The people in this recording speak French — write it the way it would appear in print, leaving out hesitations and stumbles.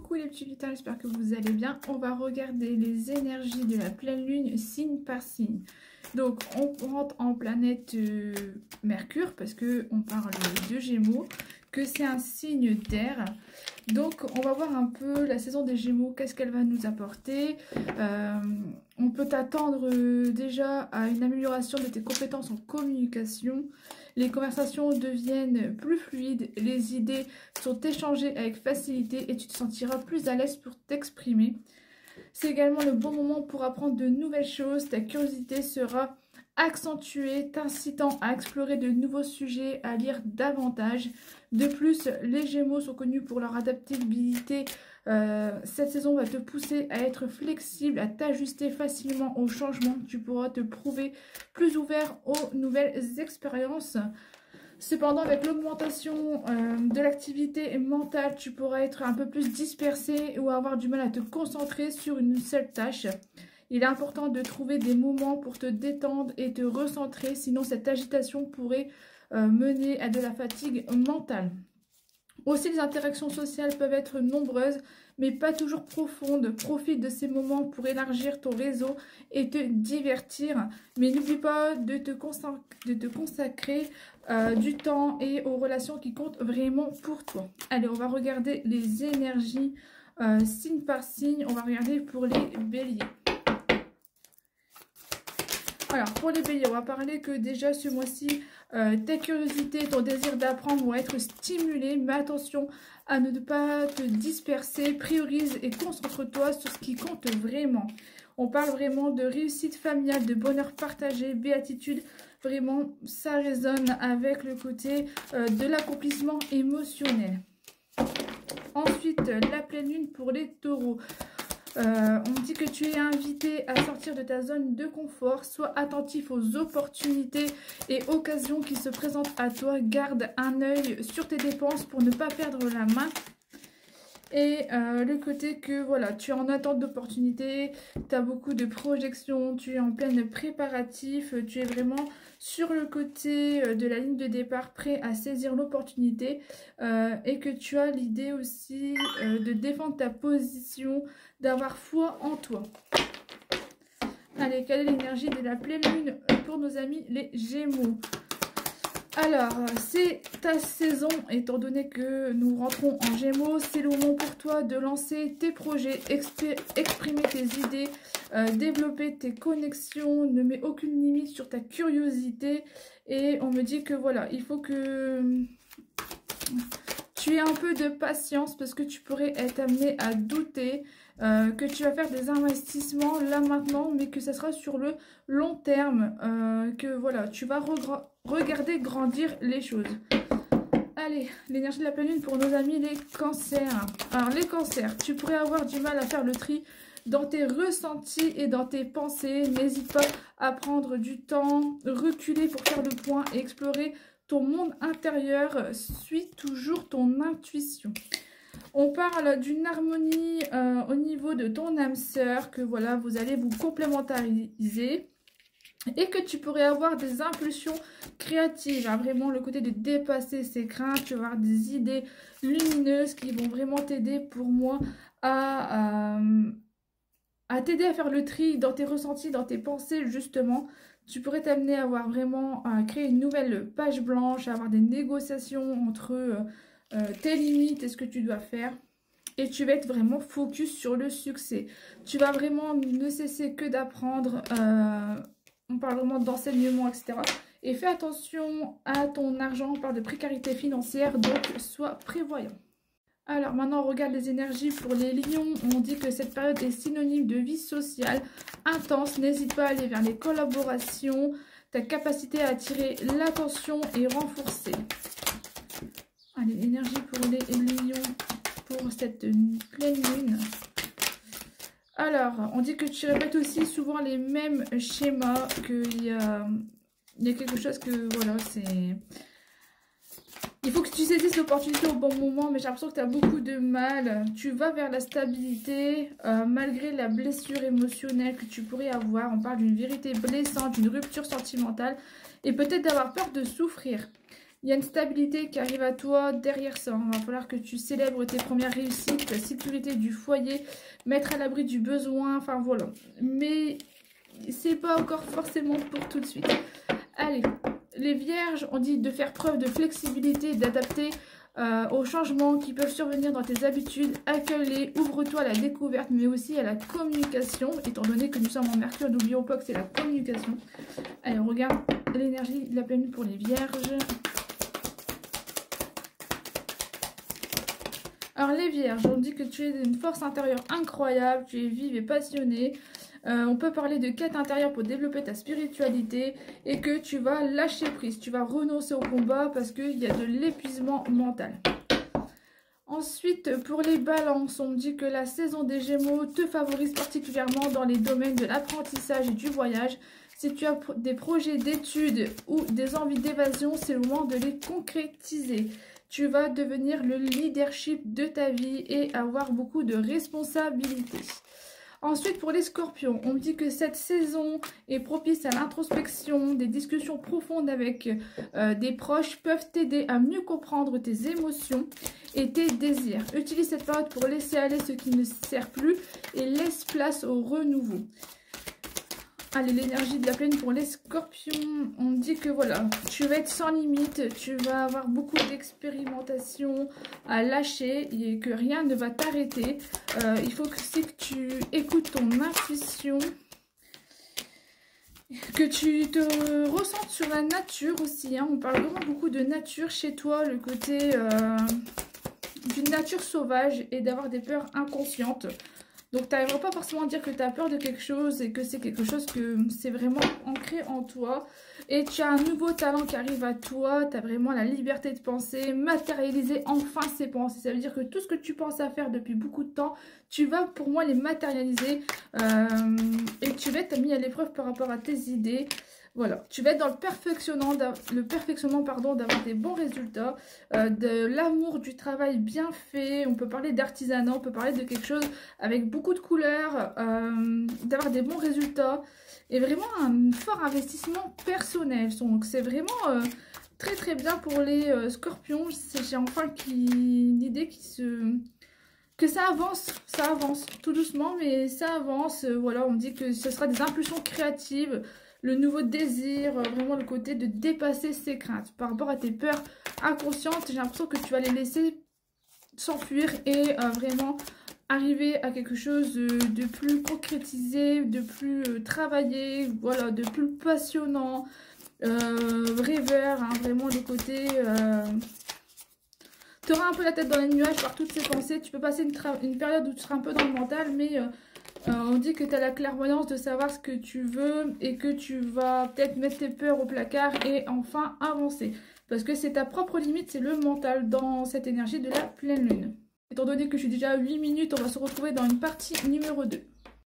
Coucou les petits lutins, j'espère que vous allez bien. On va regarder les énergies de la pleine lune signe par signe. Donc on rentre en planète Mercure parce que on parle de Gémeaux, que c'est un signe d'air. Donc on va voir un peu la saison des Gémeaux, qu'est-ce qu'elle va nous apporter. On peut t'attendre déjà à une amélioration de tes compétences en communication. Les conversations deviennent plus fluides, les idées sont échangées avec facilité et tu te sentiras plus à l'aise pour t'exprimer. C'est également le bon moment pour apprendre de nouvelles choses, ta curiosité sera accentuée, t'incitant à explorer de nouveaux sujets, à lire davantage. De plus, les Gémeaux sont connus pour leur adaptabilité. Cette saison va te pousser à être flexible, à t'ajuster facilement aux changements. Tu pourras te prouver plus ouvert aux nouvelles expériences. Cependant, avec l'augmentation de l'activité mentale, tu pourras être un peu plus dispersé ou avoir du mal à te concentrer sur une seule tâche. Il est important de trouver des moments pour te détendre et te recentrer, sinon cette agitation pourrait mener à de la fatigue mentale. Aussi, les interactions sociales peuvent être nombreuses, mais pas toujours profondes. Profite de ces moments pour élargir ton réseau et te divertir. Mais n'oublie pas de te consacrer du temps et aux relations qui comptent vraiment pour toi. Allez, on va regarder les énergies signe par signe. On va regarder pour les béliers. Alors, pour les béliers, on va parler que déjà ce mois-ci, ta curiosité, ton désir d'apprendre vont être stimulés. Mais attention à ne pas te disperser. Priorise et concentre-toi sur ce qui compte vraiment. On parle vraiment de réussite familiale, de bonheur partagé, béatitude. Vraiment, ça résonne avec le côté de l'accomplissement émotionnel. Ensuite, la pleine lune pour les taureaux. On dit que tu es invité à sortir de ta zone de confort. Sois attentif aux opportunités et occasions qui se présentent à toi. Garde un œil sur tes dépenses pour ne pas perdre la main. Et le côté que voilà, tu es en attente d'opportunités, tu as beaucoup de projections, tu es en pleine préparatif, tu es vraiment sur le côté de la ligne de départ, prêt à saisir l'opportunité et que tu as l'idée aussi de défendre ta position, d'avoir foi en toi. Allez, quelle est l'énergie de la pleine lune pour nos amis les Gémeaux? Alors, c'est ta saison, étant donné que nous rentrons en Gémeaux, c'est le moment pour toi de lancer tes projets, exprimer tes idées, développer tes connexions, ne mets aucune limite sur ta curiosité. Et on me dit que voilà, il faut que tu aies un peu de patience parce que tu pourrais être amené à douter, que tu vas faire des investissements là maintenant, mais que ça sera sur le long terme, que voilà, tu vas regarder grandir les choses. Allez, l'énergie de la pleine lune pour nos amis les cancers. Alors les cancers, tu pourrais avoir du mal à faire le tri dans tes ressentis et dans tes pensées. N'hésite pas à prendre du temps, reculer pour faire le point et explorer ton monde intérieur. Suis toujours ton intuition. On parle d'une harmonie au niveau de ton âme sœur, que voilà, vous allez vous complémentariser et que tu pourrais avoir des impulsions créatives, hein, vraiment le côté de dépasser ses craintes. Tu vas avoir des idées lumineuses qui vont vraiment t'aider pour moi à t'aider à faire le tri dans tes ressentis, dans tes pensées justement. Tu pourrais t'amener à avoir vraiment à créer une nouvelle page blanche, à avoir des négociations entre tes limites et ce que tu dois faire. Et tu vas être vraiment focus sur le succès. Tu vas vraiment ne cesser que d'apprendre. On parle vraiment d'enseignement, etc. Et fais attention à ton argent. On parle de précarité financière, donc sois prévoyant. Alors maintenant on regarde les énergies pour les lions. On dit que cette période est synonyme de vie sociale intense. N'hésite pas à aller vers les collaborations. Ta capacité à attirer l'attention est renforcée. Allez, l'énergie pour les lions pour cette pleine lune. Alors, on dit que tu répètes aussi souvent les mêmes schémas, qu'il y a quelque chose que, voilà, c'est... Il faut que tu saisisses l'opportunité au bon moment, mais j'ai l'impression que tu as beaucoup de mal. Tu vas vers la stabilité, malgré la blessure émotionnelle que tu pourrais avoir. On parle d'une vérité blessante, d'une rupture sentimentale, et peut-être d'avoir peur de souffrir. Il y a une stabilité qui arrive à toi derrière ça. Il va falloir que tu célèbres tes premières réussites, la sécurité du foyer, mettre à l'abri du besoin, enfin voilà. Mais c'est pas encore forcément pour tout de suite. Allez, les vierges, on dit de faire preuve de flexibilité, d'adapter aux changements qui peuvent survenir dans tes habitudes. Accueille-les, ouvre-toi à la découverte, mais aussi à la communication, étant donné que nous sommes en Mercure, n'oublions pas que c'est la communication. Allez, on regarde l'énergie de la pleine lune pour les vierges. Alors les vierges, on dit que tu es d'une force intérieure incroyable, tu es vive et passionnée. On peut parler de quête intérieure pour développer ta spiritualité et que tu vas lâcher prise, tu vas renoncer au combat parce qu'il y a de l'épuisement mental. Ensuite, pour les balances, on me dit que la saison des Gémeaux te favorise particulièrement dans les domaines de l'apprentissage et du voyage. Si tu as des projets d'études ou des envies d'évasion, c'est le moment de les concrétiser. Tu vas devenir le leadership de ta vie et avoir beaucoup de responsabilités. Ensuite, pour les scorpions, on me dit que cette saison est propice à l'introspection, des discussions profondes avec des proches peuvent t'aider à mieux comprendre tes émotions et tes désirs. Utilise cette période pour laisser aller ce qui ne sert plus et laisse place au renouveau. Allez, l'énergie de la pleine pour les scorpions, on dit que voilà, tu vas être sans limite, tu vas avoir beaucoup d'expérimentation à lâcher et que rien ne va t'arrêter. Il faut aussi que tu écoutes ton intuition, que tu te ressentes sur la nature aussi. Hein. On parle vraiment beaucoup de nature chez toi, le côté d'une nature sauvage et d'avoir des peurs inconscientes. Donc, tu n'arriveras pas forcément à dire que tu as peur de quelque chose et que c'est quelque chose que c'est vraiment ancré en toi. Et tu as un nouveau talent qui arrive à toi. Tu as vraiment la liberté de penser, matérialiser enfin ces pensées. Ça veut dire que tout ce que tu penses à faire depuis beaucoup de temps, tu vas pour moi les matérialiser. Et tu vas être mis à l'épreuve par rapport à tes idées. Voilà, tu vas être dans le perfectionnement d'avoir des bons résultats, de l'amour du travail bien fait. On peut parler d'artisanat, on peut parler de quelque chose avec beaucoup de couleurs, d'avoir des bons résultats et vraiment un fort investissement personnel. Donc c'est vraiment très très bien pour les scorpions. J'ai enfin l'idée que ça avance tout doucement, mais ça avance. Voilà, on me dit que ce sera des impulsions créatives. Le nouveau désir, vraiment le côté de dépasser ses craintes. Par rapport à tes peurs inconscientes, j'ai l'impression que tu vas les laisser s'enfuir et vraiment arriver à quelque chose de plus concrétisé, de plus travaillé, voilà, de plus passionnant, rêveur, hein, vraiment le côté... tu auras un peu la tête dans les nuages par toutes ces pensées. Tu peux passer une période où tu seras un peu dans le mental, mais... on dit que tu as la clairvoyance de savoir ce que tu veux et que tu vas peut-être mettre tes peurs au placard et enfin avancer. Parce que c'est ta propre limite, c'est le mental dans cette énergie de la pleine lune. Étant donné que je suis déjà à 8 minutes, on va se retrouver dans une partie numéro 2.